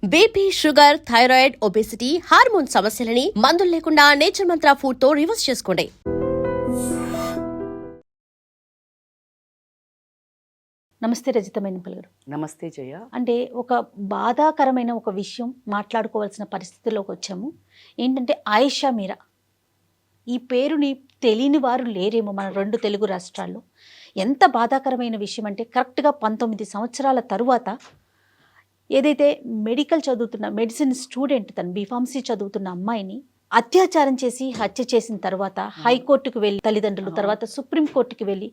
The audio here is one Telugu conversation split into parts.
BP, sugar, thyroid, obesity, hormone సమస్యలని మందులు లేకుండా నేచర్ మంత్ర ఫుడ్ తో రివర్స్ చేసుకోండి. నమస్తే రజిత మేనపల్ గారు. నమస్తే జయ. అంటే ఒక బాధాకరమైన ఒక విషయం మాట్లాడుకోవాల్సిన పరిస్థితిలోకి వచ్చాము. ఏంటంటే ఆయిషా మీరా, ఈ పేరుని తెలియని వారు లేరేమో మన 2 తెలుగు రాష్ట్రాల్లో. ఎంత బాధాకరమైన విషయం అంటే కరెక్ట్గా 19 సంవత్సరాల తరువాత ఏదైతే మెడిసిన్ స్టూడెంట్, తను బీఫార్మసీ చదువుతున్న అమ్మాయిని అత్యాచారం చేసి హత్య చేసిన తర్వాత హైకోర్టుకు వెళ్ళి తల్లిదండ్రులు, తర్వాత సుప్రీంకోర్టుకి వెళ్ళి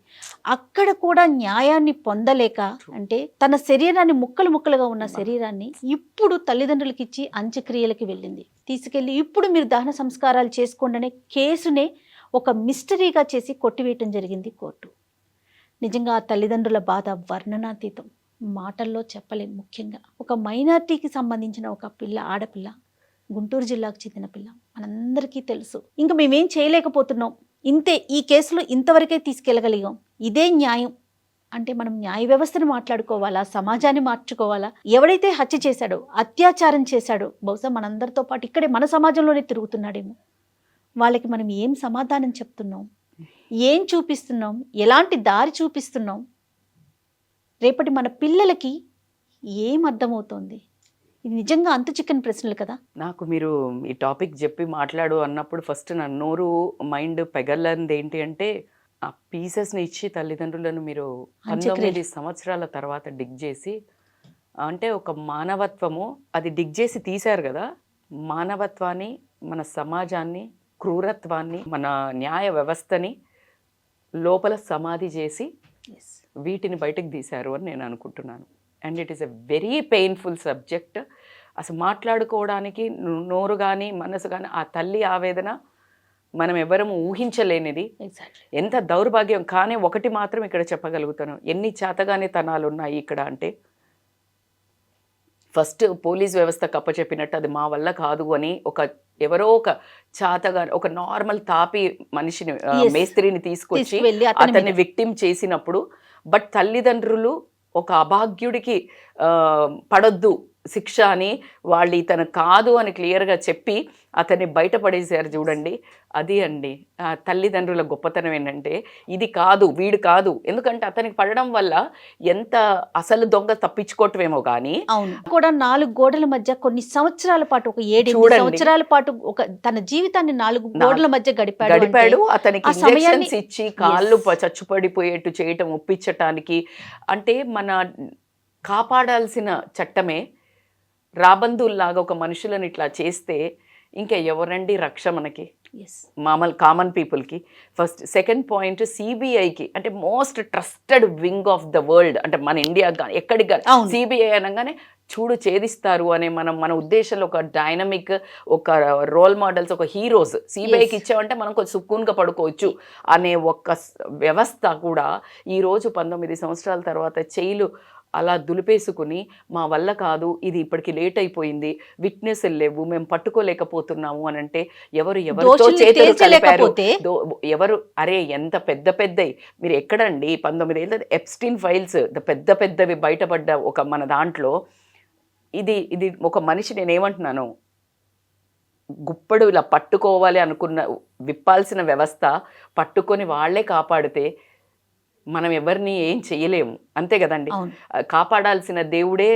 అక్కడ కూడా న్యాయాన్ని పొందలేక, అంటే తన శరీరాన్ని ముక్కలు ముక్కలుగా ఉన్న శరీరాన్ని ఇప్పుడు తల్లిదండ్రులకి ఇచ్చి అంత్యక్రియలకి వెళ్ళింది. తీసుకెళ్ళి ఇప్పుడు మీరు దహన సంస్కారాలు చేసుకోండి అనే కేసునే ఒక మిస్టరీగా చేసి కొట్టివేయటం జరిగింది కోర్టు. నిజంగా ఆ తల్లిదండ్రుల బాధ వర్ణనాతీతం, మాటల్లో చెప్పలేం. ముఖ్యంగా ఒక మైనార్టీకి సంబంధించిన ఒక ఆడపిల్ల, గుంటూరు జిల్లాకు చెందిన పిల్ల, మనందరికీ తెలుసు. ఇంకా మేమేం చేయలేకపోతున్నాం, ఇంతే, ఈ కేసులో ఇంతవరకే తీసుకెళ్ళగలిగాం, ఇదే న్యాయం అంటే మనం న్యాయ వ్యవస్థను మాట్లాడుకోవాలా, సమాజాన్ని మార్చుకోవాలా? ఎవడైతే హత్య చేశాడో, అత్యాచారం చేశాడో, బహుశా మనందరితో పాటు ఇక్కడే మన సమాజంలోనే తిరుగుతున్నాడేమో, వాళ్ళకి మనం ఏం సమాధానం చెప్తున్నాం, ఏం చూపిస్తున్నాం, ఎలాంటి దారి చూపిస్తున్నాం? రేపటి మన పిల్లలకి ఏం అర్థమవుతోంది? ఇది నిజంగా అంతు చిక్కని ప్రశ్నలు కదా. నాకు మీరు ఈ టాపిక్ చెప్పి మాట్లాడు అన్నప్పుడు ఫస్ట్ నా నోరు మైండ్ పెగలంది ఏంటి అంటే, ఆ పీసెస్ని ఇచ్చి తల్లిదండ్రులను మీరు 19 సంవత్సరాల తర్వాత డిగ్ చేసి, అంటే ఒక మానవత్వము అది డిగ్ చేసి తీశారు కదా, మానవత్వాన్ని, మన సమాజాన్ని, క్రూరత్వాన్ని, మన న్యాయ వ్యవస్థని లోపల సమాధి చేసి వీటిని బయటకు తీశారు అని నేను అనుకుంటున్నాను. And it is a very painful subject. అసలు మాట్లాడుకోవడానికి నోరు కానీ మనసు కానీ, ఆ తల్లి ఆవేదన మనం ఎవరము ఊహించలేనిది. ఎంత దౌర్భాగ్యం. కానీ ఒకటి మాత్రం ఇక్కడ చెప్పగలుగుతాను, ఎన్ని చేతగానే తనాలు ఉన్నాయి ఇక్కడ అంటే, ఫస్ట్ పోలీస్ వ్యవస్థ కప్పచెప్పినట్టు అది మా వల్ల కాదు అని ఎవరో ఒక చాతగా ఒక నార్మల్ తాపి మనిషిని, మేస్త్రిని తీసుకొచ్చి అతన్ని విక్టిమ్ చేసినప్పుడు, బట్ తల్లిదండ్రులు ఒక అభాగ్యుడికి పడొద్దు శిక్ష అని వాళ్ళు ఇతను కాదు అని క్లియర్గా చెప్పి అతన్ని బయటపడేశారు చూడండి. అది అండి తల్లిదండ్రుల గొప్పతనం. ఏంటంటే ఇది కాదు, వీడు కాదు, ఎందుకంటే అతనికి పడడం వల్ల ఎంత అసలు దొంగ తప్పించుకోవటమేమో కానీ కూడా 4 గోడల మధ్య కొన్ని సంవత్సరాల పాటు, ఒక 7 సంవత్సరాల పాటు ఒక తన జీవితాన్ని 4 గోడల మధ్య గడిపాడు. అతనికి ఇంజెక్షన్స్ ఇచ్చి కాళ్ళు చచ్చుపడిపోయేట్టు చేయటం ఒప్పించటానికి, అంటే మన కాపాడాల్సిన చట్టమే రాబందుల్లాగా ఒక మనుషులను ఇట్లా చేస్తే ఇంకా ఎవరండి రక్ష మనకి, కామన్ పీపుల్కి? ఫస్ట్. సెకండ్ పాయింట్, సిబిఐకి అంటే most trusted wing of the world, అంటే మన ఇండియా కానీ ఎక్కడికి కానీ సిబిఐ అనగానే చూడు ఛేదిస్తారు అనే మన ఉద్దేశంలో ఒక డైనమిక్, ఒక రోల్ మోడల్స్, ఒక హీరోస్ సిబిఐకి ఇచ్చామంటే మనం కొంచెం సుక్కూన్గా పడుకోవచ్చు అనే ఒక వ్యవస్థ కూడా ఈరోజు 19 సంవత్సరాల తర్వాత జైలు అలా దులిపేసుకుని మా వల్ల కాదు, ఇది ఇప్పటికి లేట్ అయిపోయింది, విట్నెస్లు లేవు, మేము పట్టుకోలేకపోతున్నాము అని అంటే ఎవరితో చేతులు కలిపారు, ఎవరు? అరే ఎంత పెద్దవి మీరు ఎక్కడండి? 19 ఏళ్ళ ఎప్స్టీన్ ఫైల్స్ పెద్దవి బయటపడ్డ ఒక మన దాంట్లో ఇది ఒక మనిషి, నేనేమంటున్నాను, గుప్పడు ఇలా పట్టుకోవాలి అనుకున్న విప్పాల్సిన వ్యవస్థ పట్టుకొని వాళ్లే కాపాడితే మనం ఎవరిని ఏం చెయ్యలేము, అంతే కదండి. కాపాడాల్సిన దేవుడే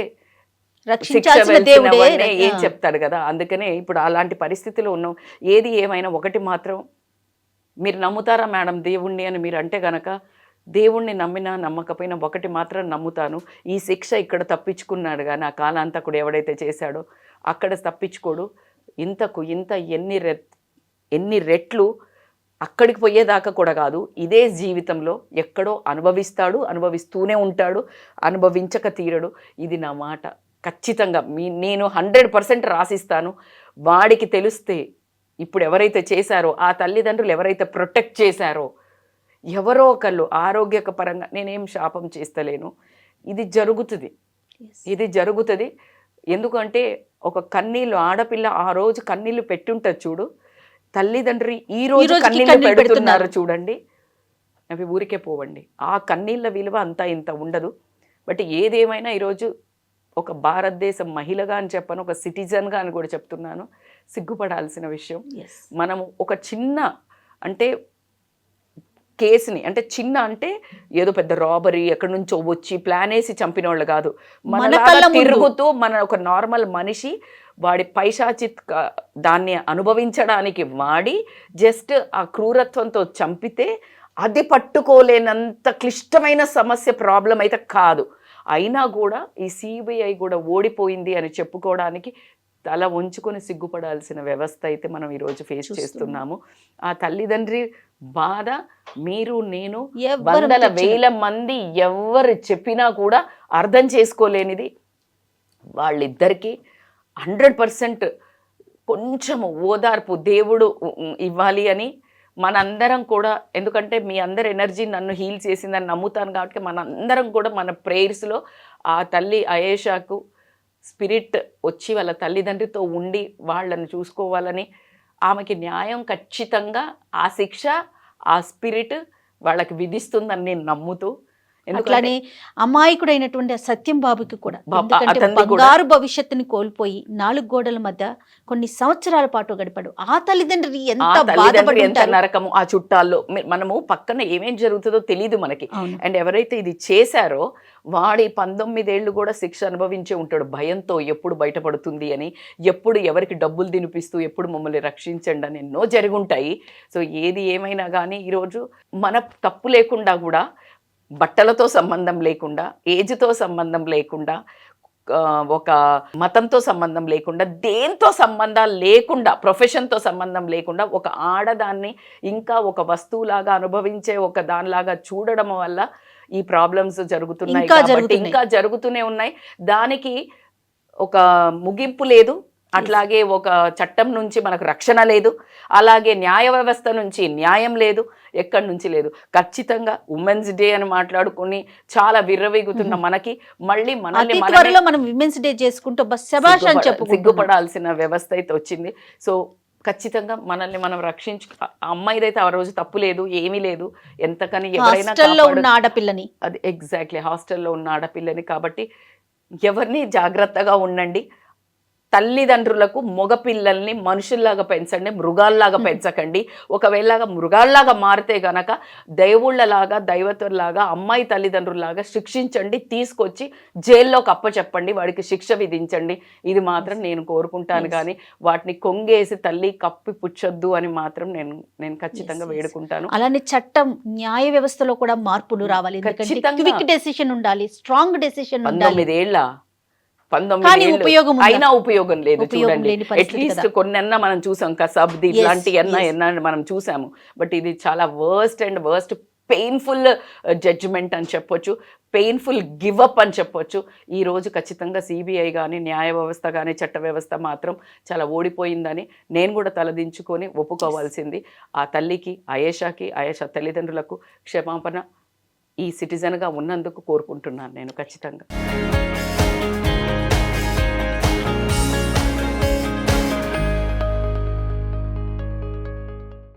ఏం చెప్తాడు కదా. అందుకనే ఇప్పుడు అలాంటి పరిస్థితిలో ఉన్నాం. ఏది ఏమైనా ఒకటి మాత్రం, మీరు నమ్ముతారా మేడం దేవుణ్ణి అని మీరు అంటే గనక, దేవుణ్ణి నమ్మినా నమ్మకపోయినా ఒకటి మాత్రం నమ్ముతాను, ఈ శిక్ష ఇక్కడ తప్పించుకున్నాడు కానీ ఆ కాలాంతకుడు ఎవడైతే చేశాడో అక్కడ తప్పించుకోడు. ఇంతకు ఇంత ఎన్ని రెట్లు అక్కడికి పోయేదాకా కూడా కాదు, ఇదే జీవితంలో ఎక్కడో అనుభవిస్తూనే ఉంటాడు, అనుభవించక తీరడు. ఇది నా మాట. ఖచ్చితంగా నేను 100% రాసిస్తాను. వాడికి తెలిస్తే, ఇప్పుడు ఎవరైతే చేశారో, ఆ తల్లిదండ్రులు ఎవరైతే ప్రొటెక్ట్ చేశారో, ఎవరో ఒకళ్ళు ఆరోగ్యపరంగా, నేనేం శాపం చేస్తలేను, ఇది జరుగుతుంది. ఎందుకంటే ఒక కన్నీళ్ళు, ఆడపిల్ల ఆ రోజు కన్నీళ్ళు పెట్టుంటుంది చూడు, తల్లిదండ్రి ఈ రోజు కన్నీళ్ళు పెడుతున్నారు చూడండి, అవి ఊరికే పోవండి. ఆ కన్నీళ్ళ విలువ అంతా ఇంత ఉండదు. బట్ ఏదేమైనా ఈరోజు ఒక భారతదేశ మహిళగా అని చెప్పను, ఒక సిటిజన్గా అని కూడా చెప్తున్నాను, సిగ్గుపడాల్సిన విషయం. మనము ఒక చిన్న అంటే కేసుని అంటే చిన్న అంటే ఏదో పెద్ద రాబరీ ఎక్కడి నుంచో వచ్చి ప్లాన్ వేసి చంపిన వాళ్ళు కాదు, మన తిరుగుతూ మన ఒక నార్మల్ మనిషి వాడి పైశాచిత్ దాన్ని అనుభవించడానికి వాడి జస్ట్ ఆ క్రూరత్వంతో చంపితే అది పట్టుకోలేనంత క్లిష్టమైన సమస్య ప్రాబ్లం అయితే కాదు. అయినా కూడా ఈ సిబిఐ కూడా ఓడిపోయింది అని చెప్పుకోవడానికి తల వంచుకొని సిగ్గుపడాల్సిన వ్యవస్థ అయితే మనం ఈరోజు ఫేస్ చేస్తున్నాము. ఆ తల్లిదండ్రి బాధ మీరు నేను వందల వేల మంది ఎవరు చెప్పినా కూడా అర్థం చేసుకోలేనిది. వాళ్ళిద్దరికీ 100% కొంచెము ఓదార్పు దేవుడు ఇవ్వాలి అని మనందరం కూడా, ఎందుకంటే మీ అందరి ఎనర్జీ నన్ను హీల్ చేసిందని నమ్ముతాను కాబట్టి మనందరం కూడా మన ప్రేయర్స్లో ఆ తల్లి అయేషాకు స్పిరిట్ వచ్చి వాళ్ళ తల్లిదండ్రితో ఉండి వాళ్ళని చూసుకోవాలని, ఆమెకి న్యాయం ఖచ్చితంగా ఆ శిక్ష ఆ స్పిరిట్ వాళ్ళకి విధిస్తుందని నేను నమ్ముతూ, అట్లానే అమాయకుడైనటువంటి సత్యం బాబుకి కూడా బంగారు భవిష్యత్తుని కోల్పోయి 4 గోడల మధ్య కొన్ని సంవత్సరాల పాటు గడిపాడు. ఆ తల్లిదండ్రి ఎంత నరకము, ఆ చుట్టాల్లో మనము పక్కన ఏమేం జరుగుతుందో తెలియదు మనకి. అండ్ ఎవరైతే ఇది చేశారో వాడి 19 ఏళ్ళు కూడా శిక్ష అనుభవించే ఉంటాడు భయంతో, ఎప్పుడు బయటపడుతుంది అని, ఎప్పుడు ఎవరికి డబ్బులు తినిపిస్తూ ఎప్పుడు మమ్మల్ని రక్షించండి అని ఎన్నో జరుగుంటాయి. సో ఏది ఏమైనా కానీ ఈరోజు మన తప్పు లేకుండా కూడా, బట్టలతో సంబంధం లేకుండా, ఏజ్తో సంబంధం లేకుండా, ఒక మతంతో సంబంధం లేకుండా, దేంతో సంబంధాలు లేకుండా, ప్రొఫెషన్తో సంబంధం లేకుండా ఒక ఆడదాన్ని ఇంకా ఒక వస్తువులాగా అనుభవించే ఒక దానిలాగా చూడడం వల్ల ఈ ప్రాబ్లమ్స్ జరుగుతున్నాయి కాబట్టి ఇంకా జరుగుతూనే ఉన్నాయి. దానికి ఒక ముగింపు లేదు. అట్లాగే ఒక చట్టం నుంచి మనకు రక్షణ లేదు, అలాగే న్యాయ వ్యవస్థ నుంచి న్యాయం లేదు, ఎక్కడి నుంచి లేదు. ఖచ్చితంగా ఉమెన్స్ డే అని మాట్లాడుకుని చాలా విర్రవీగుతున్న మనకి మళ్ళీ మనల్ని మనం విమెన్స్ డే చేసుకుంటూ సిగ్గుపడాల్సిన వ్యవస్థ అయితే వచ్చింది. సో ఖచ్చితంగా మనల్ని మనం అమ్మాయిదైతే ఆ రోజు తప్పు లేదు, ఏమీ లేదు. ఎంతకని ఎవరైనా ఉన్న ఆడపిల్లని, అది ఎగ్జాక్ట్లీ హాస్టల్లో ఉన్న ఆడపిల్లని. కాబట్టి ఎవరిని జాగ్రత్తగా ఉండండి. తల్లిదండ్రులకు మగపిల్లల్ని మనుషుల్లాగా పెంచండి, మృగాల్లాగా పెంచకండి. ఒకవేళ మృగాల్లాగా మారితే గనక దేవుళ్ళలాగా దైవతుల్లాగా అమ్మాయి తల్లిదండ్రుల్లాగా శిక్షించండి, తీసుకొచ్చి జైల్లోకి అప్పచెప్పండి, వాడికి శిక్ష విధించండి. ఇది మాత్రం నేను కోరుకుంటాను. కానీ వాటిని కొంగేసి తల్లి కప్పి పుచ్చొద్దు అని మాత్రం నేను ఖచ్చితంగా వేడుకుంటాను. అలానే చట్టం న్యాయ వ్యవస్థలో కూడా మార్పులు రావాలి. క్విక్ డెసిషన్ ఉండాలి, స్ట్రాంగ్ డెసిషన్ ఉండాలి. 19 ఏళ్ళ 19 అయినా ఉపయోగం లేదు. చూడండి, అట్లీస్ట్ కొన్నన్నా మనం చూసాం, కసబ్ది ఇట్లాంటి ఎన్నా మనం చూసాము. బట్ ఇది చాలా వర్స్ట్ పెయిన్ఫుల్ జడ్జిమెంట్ అని చెప్పొచ్చు, పెయిన్ఫుల్ గివప్ అని చెప్పొచ్చు. ఈ రోజు ఖచ్చితంగా సిబిఐ కానీ న్యాయ వ్యవస్థ కానీ చట్ట వ్యవస్థ మాత్రం చాలా ఓడిపోయిందని నేను కూడా తలదించుకొని ఒప్పుకోవాల్సింది. ఆ తల్లికి, అయేషా తల్లిదండ్రులకు క్షమాపణ ఈ సిటిజన్గా ఉన్నందుకు కోరుకుంటున్నాను నేను ఖచ్చితంగా.